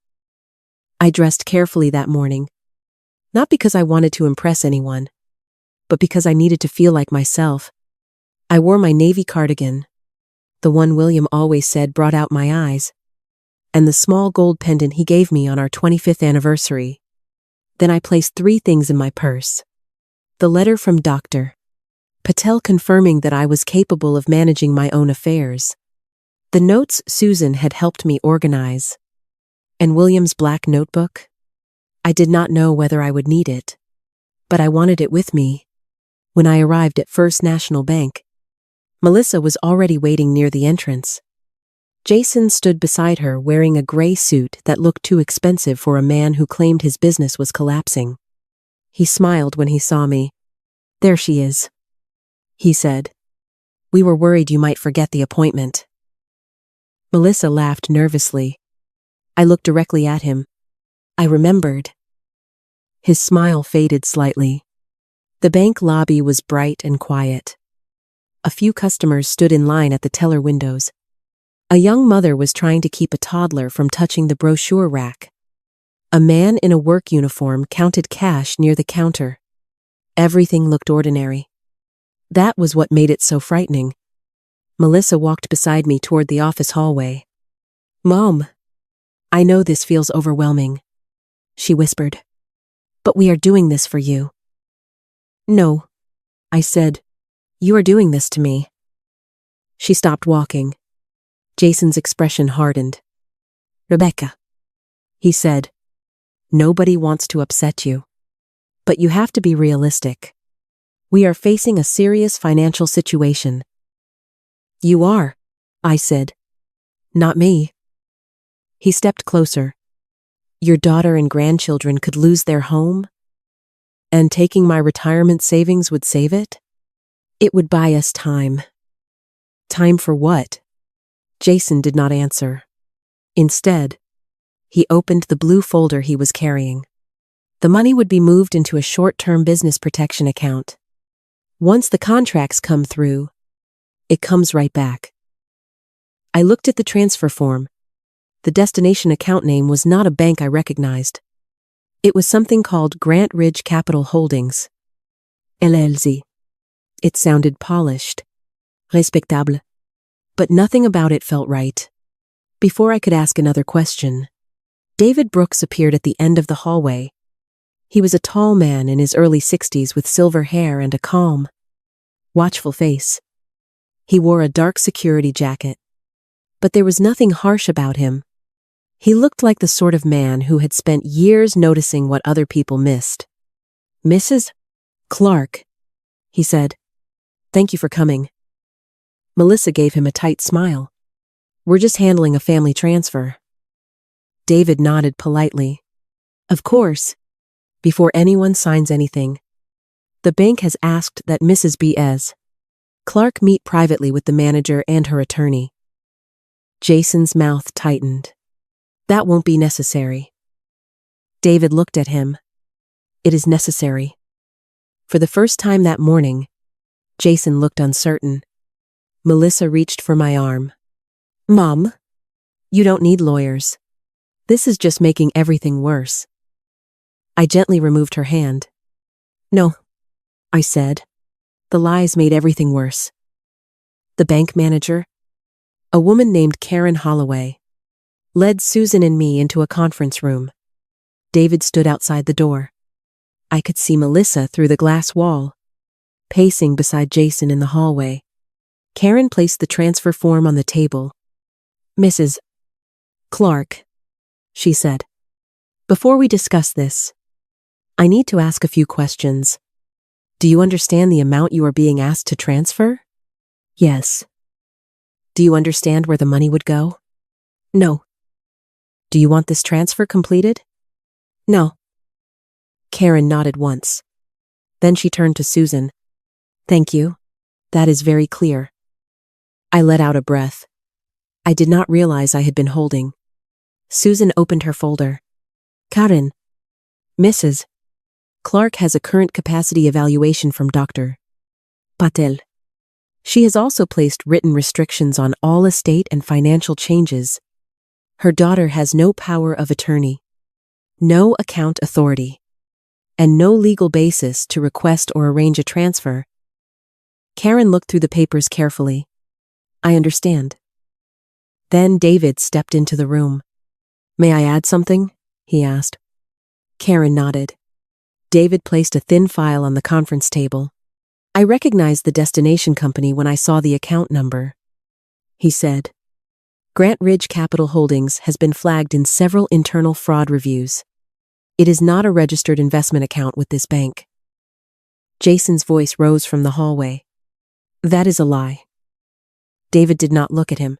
I dressed carefully that morning, not because I wanted to impress anyone, but because I needed to feel like myself. I wore my navy cardigan, the one William always said brought out my eyes, and the small gold pendant he gave me on our 25th anniversary. Then I placed 3 things in my purse. The letter from Dr. Patel confirming that I was capable of managing my own affairs. The notes Susan had helped me organize. And William's black notebook? I did not know whether I would need it, but I wanted it with me. When I arrived at First National Bank, Melissa was already waiting near the entrance. Jason stood beside her wearing a gray suit that looked too expensive for a man who claimed his business was collapsing. He smiled when he saw me. "There she is," he said. "We were worried you might forget the appointment." Melissa laughed nervously. I looked directly at him. I remembered. His smile faded slightly. The bank lobby was bright and quiet. A few customers stood in line at the teller windows. A young mother was trying to keep a toddler from touching the brochure rack. A man in a work uniform counted cash near the counter. Everything looked ordinary. That was what made it so frightening. Melissa walked beside me toward the office hallway. "Mom, I know this feels overwhelming," she whispered. "But we are doing this for you." "No," I said. "You are doing this to me." She stopped walking. Jason's expression hardened. "Rebecca," he said, "nobody wants to upset you. But you have to be realistic. We are facing a serious financial situation." "You are," I said. "Not me." He stepped closer. "Your daughter and grandchildren could lose their home? And taking my retirement savings would save it? It would buy us time." "Time for what?" Jason did not answer. Instead, he opened the blue folder he was carrying. The money would be moved into a short-term business protection account. Once the contracts come through, it comes right back. I looked at the transfer form. The destination account name was not a bank I recognized. It was something called Grant Ridge Capital Holdings, LLC. It sounded polished, respectable, but nothing about it felt right. Before I could ask another question, David Brooks appeared at the end of the hallway. He was a tall man in his early 60s with silver hair and a calm, watchful face. He wore a dark security jacket, but there was nothing harsh about him. He looked like the sort of man who had spent years noticing what other people missed. "Mrs. Clark," he said. "Thank you for coming." Melissa gave him a tight smile. "We're just handling a family transfer." David nodded politely. "Of course. Before anyone signs anything, the bank has asked that Mrs. B.S. Clark meet privately with the manager and her attorney." Jason's mouth tightened. "That won't be necessary." David looked at him. "It is necessary." For the first time that morning, Jason looked uncertain. Melissa reached for my arm. "Mom, you don't need lawyers. This is just making everything worse." I gently removed her hand. "No," I said. "The lies made everything worse." The bank manager, a woman named Karen Holloway, led Susan and me into a conference room. David stood outside the door. I could see Melissa through the glass wall, pacing beside Jason in the hallway. Karen placed the transfer form on the table. "Mrs. Clark," she said, "before we discuss this, I need to ask a few questions. Do you understand the amount you are being asked to transfer?" "Yes." "Do you understand where the money would go?" "No." "Do you want this transfer completed?" "No." Karen nodded once. Then she turned to Susan. "Thank you. That is very clear." I let out a breath. I did not realize I had been holding. Susan opened her folder. "Karen, Mrs. Clark has a current capacity evaluation from Dr. Patel. She has also placed written restrictions on all estate and financial changes. Her daughter has no power of attorney, no account authority, and no legal basis to request or arrange a transfer." Karen looked through the papers carefully. "I understand." Then David stepped into the room. "May I add something?" he asked. Karen nodded. David placed a thin file on the conference table. I recognized the destination company when I saw the account number. He said, Grant Ridge Capital Holdings has been flagged in several internal fraud reviews. It is not a registered investment account with this bank. Jason's voice rose from the hallway. That is a lie. David did not look at him.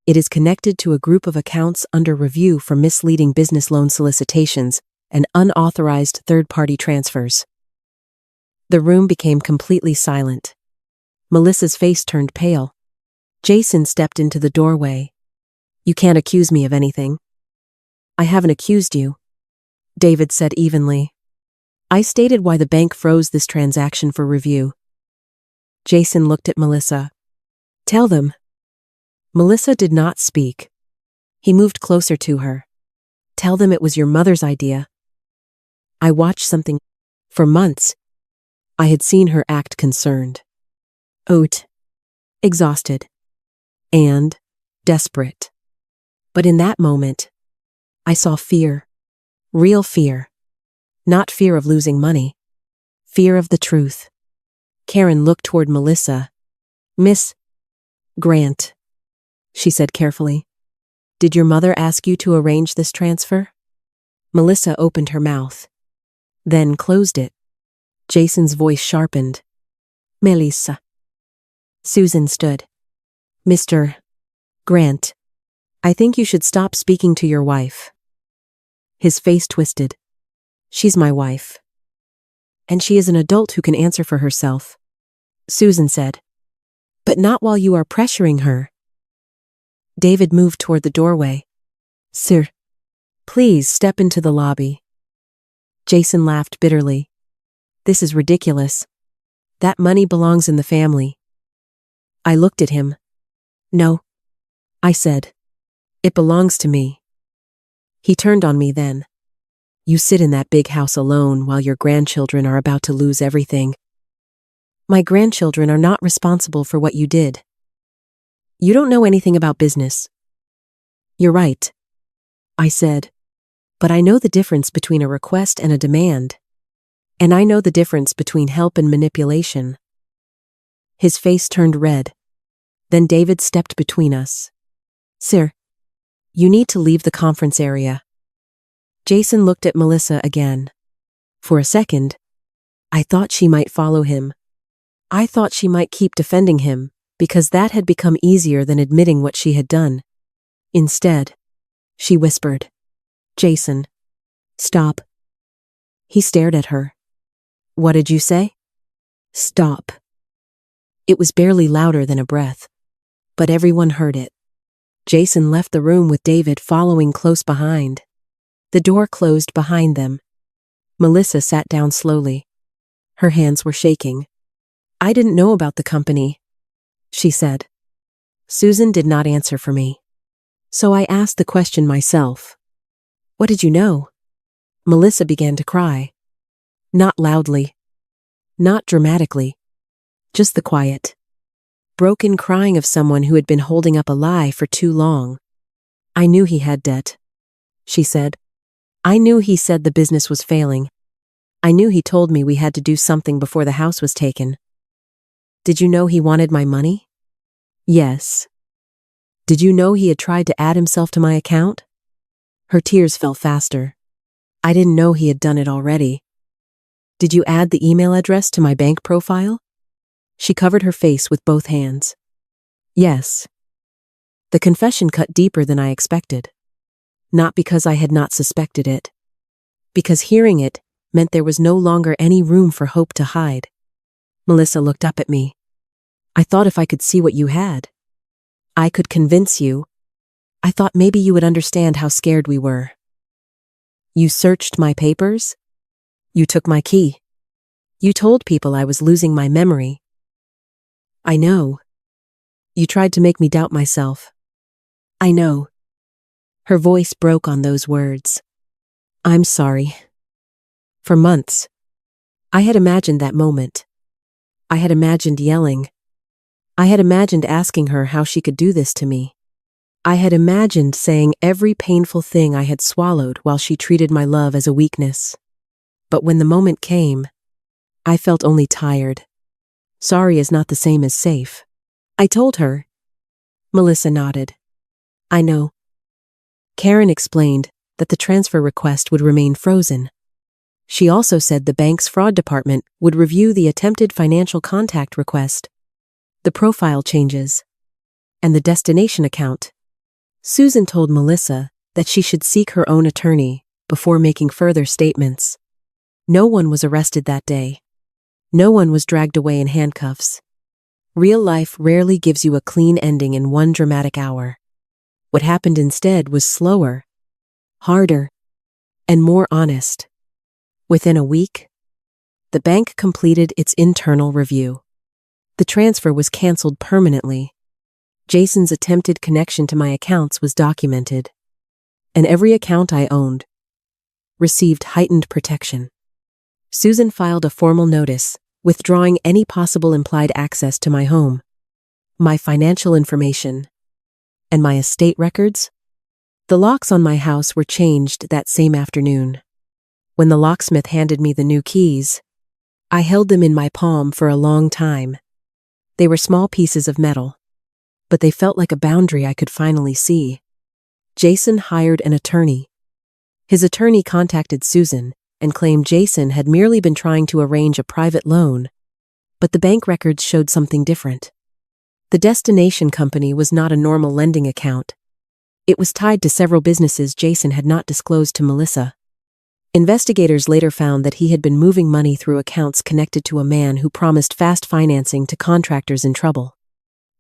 It is connected to a group of accounts under review for misleading business loan solicitations and unauthorized third-party transfers. The room became completely silent. Melissa's face turned pale. Jason stepped into the doorway. You can't accuse me of anything. I haven't accused you, David said evenly. I stated why the bank froze this transaction for review. Jason looked at Melissa. Tell them. Melissa did not speak. He moved closer to her. Tell them it was your mother's idea. I watched something. For months, I had seen her act concerned. Exhausted. And desperate. But in that moment, I saw fear. Real fear. Not fear of losing money. Fear of the truth. Karen looked toward Melissa. Miss Grant, she said carefully. Did your mother ask you to arrange this transfer? Melissa opened her mouth. Then closed it. Jason's voice sharpened. Melissa. Susan stood. Mr. Grant, I think you should stop speaking to your wife. His face twisted. She's my wife. And she is an adult who can answer for herself. Susan said. But not while you are pressuring her. David moved toward the doorway. Sir, please step into the lobby. Jason laughed bitterly. This is ridiculous. That money belongs in the family. I looked at him. No, I said. It belongs to me. He turned on me then. You sit in that big house alone while your grandchildren are about to lose everything. My grandchildren are not responsible for what you did. You don't know anything about business. You're right, I said. But I know the difference between a request and a demand. And I know the difference between help and manipulation. His face turned red. Then David stepped between us. Sir, you need to leave the conference area. Jason looked at Melissa again. For a second, I thought she might follow him. I thought she might keep defending him, because that had become easier than admitting what she had done. Instead, she whispered, Jason, stop. He stared at her. What did you say? Stop. It was barely louder than a breath, but everyone heard it. Jason left the room with David following close behind. The door closed behind them. Melissa sat down slowly. Her hands were shaking. I didn't know about the company, she said. Susan did not answer for me. So I asked the question myself. What did you know? Melissa began to cry. Not loudly. Not dramatically. Just the quiet, broken crying of someone who had been holding up a lie for too long. I knew he had debt, she said. I knew he said the business was failing. I knew he told me we had to do something before the house was taken. Did you know he wanted my money? Yes. Did you know he had tried to add himself to my account? Her tears fell faster. I didn't know he had done it already. Did you add the email address to my bank profile? She covered her face with both hands. Yes. The confession cut deeper than I expected. Not because I had not suspected it. Because hearing it meant there was no longer any room for hope to hide. Melissa looked up at me. I thought if I could see what you had, I could convince you. I thought maybe you would understand how scared we were. You searched my papers? You took my key. You told people I was losing my memory. I know. You tried to make me doubt myself. I know. Her voice broke on those words. I'm sorry. For months, I had imagined that moment. I had imagined yelling. I had imagined asking her how she could do this to me. I had imagined saying every painful thing I had swallowed while she treated my love as a weakness. But when the moment came, I felt only tired. Sorry is not the same as safe, I told her. Melissa nodded. I know. Karen explained that the transfer request would remain frozen. She also said the bank's fraud department would review the attempted financial contact request, the profile changes, and the destination account. Susan told Melissa that she should seek her own attorney before making further statements. No one was arrested that day. No one was dragged away in handcuffs. Real life rarely gives you a clean ending in one dramatic hour. What happened instead was slower, harder, and more honest. Within a week, the bank completed its internal review. The transfer was canceled permanently. Jason's attempted connection to my accounts was documented, and every account I owned received heightened protection. Susan filed a formal notice withdrawing any possible implied access to my home, my financial information, and my estate records. The locks on my house were changed that same afternoon. When the locksmith handed me the new keys, I held them in my palm for a long time. They were small pieces of metal, but they felt like a boundary I could finally see. Jason hired an attorney. His attorney contacted Susan and claimed Jason had merely been trying to arrange a private loan, but the bank records showed something different. The destination company was not a normal lending account. It was tied to several businesses Jason had not disclosed to Melissa. Investigators later found that he had been moving money through accounts connected to a man who promised fast financing to contractors in trouble.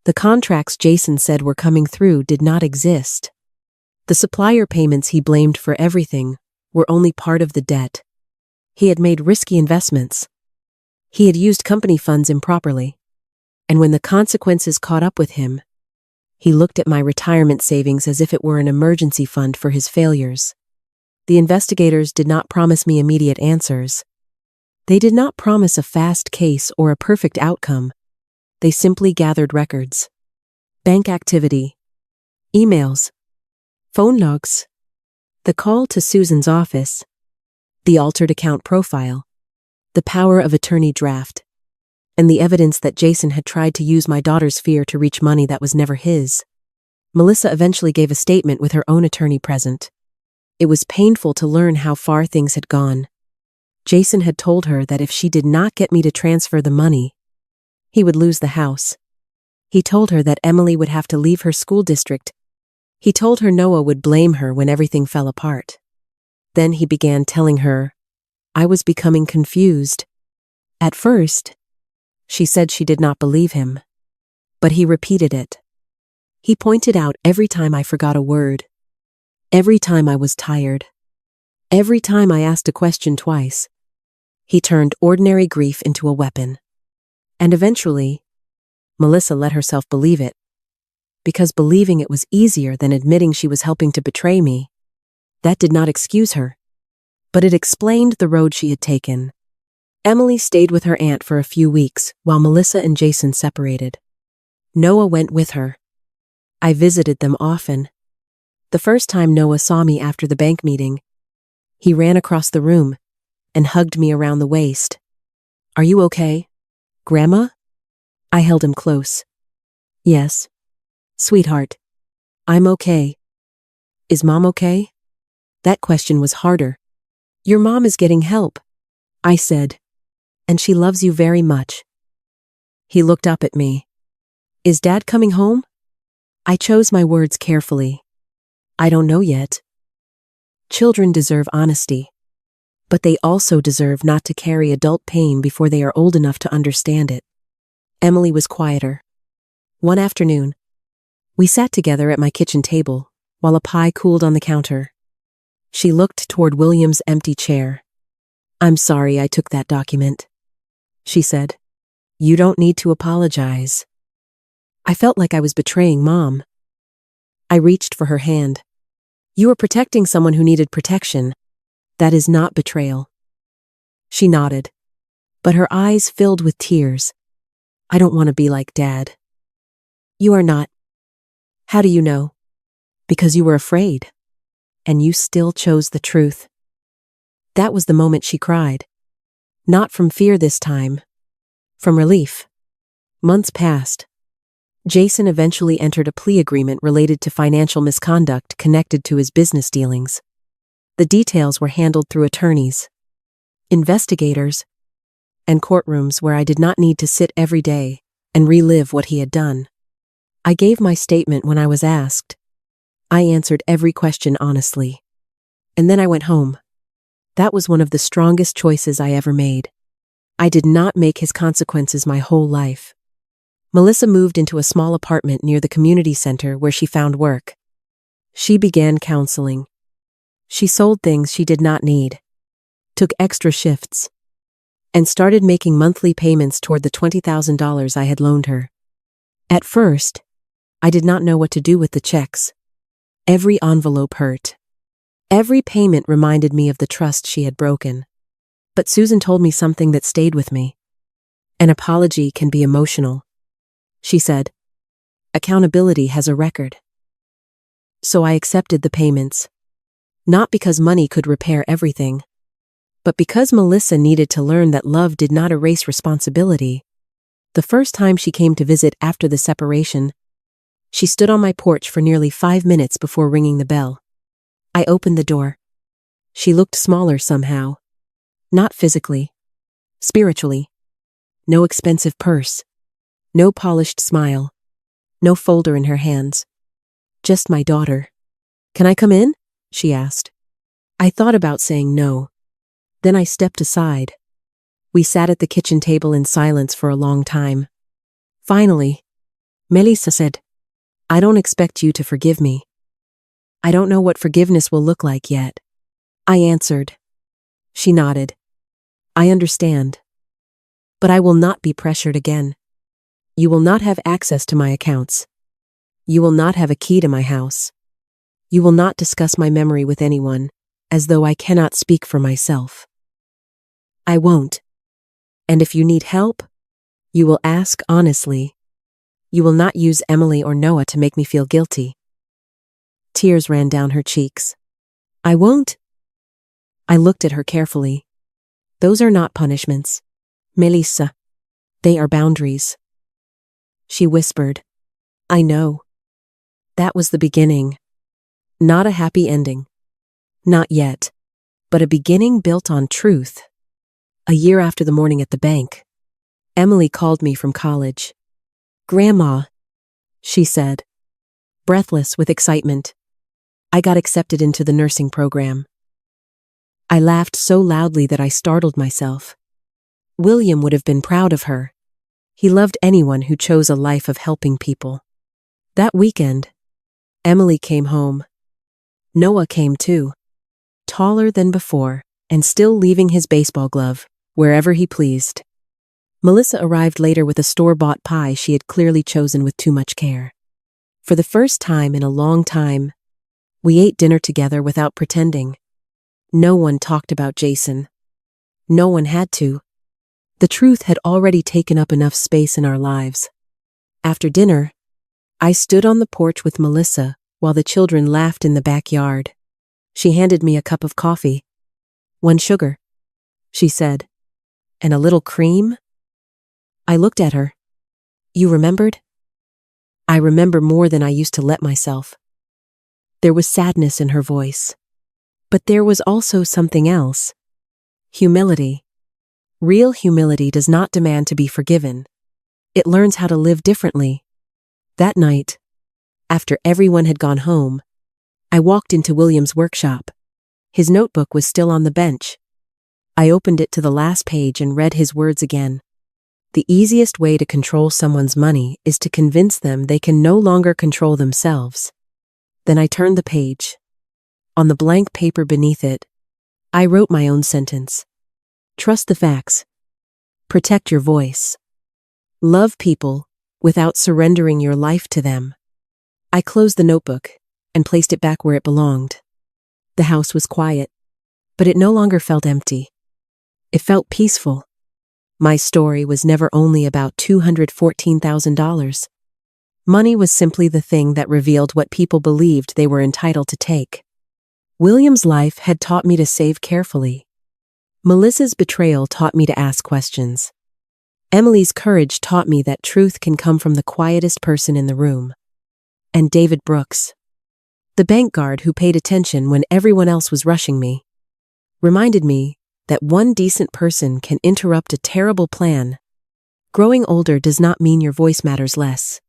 The contracts Jason said were coming through did not exist. The supplier payments he blamed for everything were only part of the debt. He had made risky investments. He had used company funds improperly. And when the consequences caught up with him, he looked at my retirement savings as if it were an emergency fund for his failures. The investigators did not promise me immediate answers. They did not promise a fast case or a perfect outcome. They simply gathered records. Bank activity, emails, phone logs, the call to Susan's office, the altered account profile, the power of attorney draft, and the evidence that Jason had tried to use my daughter's fear to reach money that was never his. Melissa eventually gave a statement with her own attorney present. It was painful to learn how far things had gone. Jason had told her that if she did not get me to transfer the money, he would lose the house. He told her that Emily would have to leave her school district. He told her Noah would blame her when everything fell apart. Then he began telling her I was becoming confused. At first, she said she did not believe him, but he repeated it. He pointed out every time I forgot a word, every time I was tired, every time I asked a question twice. He turned ordinary grief into a weapon. And eventually, Melissa let herself believe it, because believing it was easier than admitting she was helping to betray me. That did not excuse her, but it explained the road she had taken. Emily stayed with her aunt for a few weeks while Melissa and Jason separated. Noah went with her. I visited them often. The first time Noah saw me after the bank meeting, he ran across the room and hugged me around the waist. Are you okay, Grandma? I held him close. Yes, sweetheart. I'm okay. Is Mom okay? That question was harder. Your mom is getting help, I said, and she loves you very much. He looked up at me. Is Dad coming home? I chose my words carefully. I don't know yet. Children deserve honesty, but they also deserve not to carry adult pain before they are old enough to understand it. Emily was quieter. One afternoon, we sat together at my kitchen table while a pie cooled on the counter. She looked toward William's empty chair. I'm sorry I took that document, she said. You don't need to apologize. I felt like I was betraying Mom. I reached for her hand. You were protecting someone who needed protection. That is not betrayal. She nodded, but her eyes filled with tears. I don't want to be like Dad. You are not. How do you know? Because you were afraid, and you still chose the truth. That was the moment she cried. Not from fear this time. From relief. Months passed. Jason eventually entered a plea agreement related to financial misconduct connected to his business dealings. The details were handled through attorneys, investigators, and courtrooms where I did not need to sit every day and relive what he had done. I gave my statement when I was asked. I answered every question honestly. And then I went home. That was one of the strongest choices I ever made. I did not make his consequences my whole life. Melissa moved into a small apartment near the community center where she found work. She began counseling. She sold things she did not need, took extra shifts, and started making monthly payments toward the $20,000 I had loaned her. At first, I did not know what to do with the checks. Every envelope hurt. Every payment reminded me of the trust she had broken. But Susan told me something that stayed with me. An apology can be emotional. She said, accountability has a record. So I accepted the payments. Not because money could repair everything, but because Melissa needed to learn that love did not erase responsibility. The first time she came to visit after the separation, she stood on my porch for nearly 5 minutes before ringing the bell. I opened the door. She looked smaller somehow. Not physically. Spiritually. No expensive purse. No polished smile. No folder in her hands. Just my daughter. Can I come in? She asked. I thought about saying no. Then I stepped aside. We sat at the kitchen table in silence for a long time. Finally, Melissa said, I don't expect you to forgive me. I don't know what forgiveness will look like yet. I answered. She nodded. I understand. But I will not be pressured again. You will not have access to my accounts. You will not have a key to my house. You will not discuss my memory with anyone, as though I cannot speak for myself. I won't. And if you need help, you will ask honestly. You will not use Emily or Noah to make me feel guilty. Tears ran down her cheeks. I won't. I looked at her carefully. Those are not punishments, Melissa. They are boundaries. She whispered, I know. That was the beginning. Not a happy ending. Not yet. But a beginning built on truth. A year after the morning at the bank, Emily called me from college. Grandma, she said, breathless with excitement. I got accepted into the nursing program. I laughed so loudly that I startled myself. William would have been proud of her. He loved anyone who chose a life of helping people. That weekend, Emily came home. Noah came too, taller than before, and still leaving his baseball glove wherever he pleased. Melissa arrived later with a store-bought pie she had clearly chosen with too much care. For the first time in a long time, we ate dinner together without pretending. No one talked about Jason. No one had to. The truth had already taken up enough space in our lives. After dinner, I stood on the porch with Melissa while the children laughed in the backyard. She handed me a cup of coffee. 1 sugar, she said. And a little cream? I looked at her. You remembered? I remember more than I used to let myself. There was sadness in her voice. But there was also something else. Humility. Real humility does not demand to be forgiven. It learns how to live differently. That night, after everyone had gone home, I walked into William's workshop. His notebook was still on the bench. I opened it to the last page and read his words again. The easiest way to control someone's money is to convince them they can no longer control themselves. Then I turned the page. On the blank paper beneath it, I wrote my own sentence. Trust the facts. Protect your voice. Love people without surrendering your life to them. I closed the notebook and placed it back where it belonged. The house was quiet, but it no longer felt empty. It felt peaceful. My story was never only about $214,000. Money was simply the thing that revealed what people believed they were entitled to take. William's life had taught me to save carefully, Melissa's betrayal taught me to ask questions. Emily's courage taught me that truth can come from the quietest person in the room. And David Brooks, the bank guard who paid attention when everyone else was rushing me, reminded me that one decent person can interrupt a terrible plan. Growing older does not mean your voice matters less.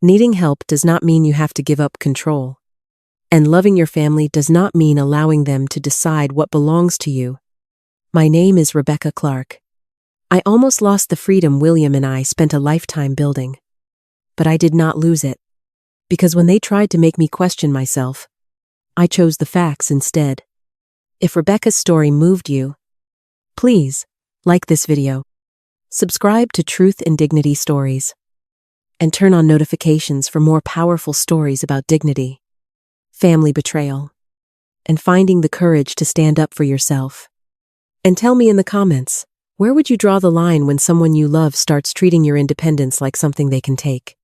Needing help does not mean you have to give up control. And loving your family does not mean allowing them to decide what belongs to you. My name is Rebecca Clark. I almost lost the freedom William and I spent a lifetime building. But I did not lose it. Because when they tried to make me question myself, I chose the facts instead. If Rebecca's story moved you, please like this video, subscribe to Truth and Dignity Stories, and turn on notifications for more powerful stories about dignity, family betrayal, and finding the courage to stand up for yourself. And tell me in the comments, where would you draw the line when someone you love starts treating your independence like something they can take?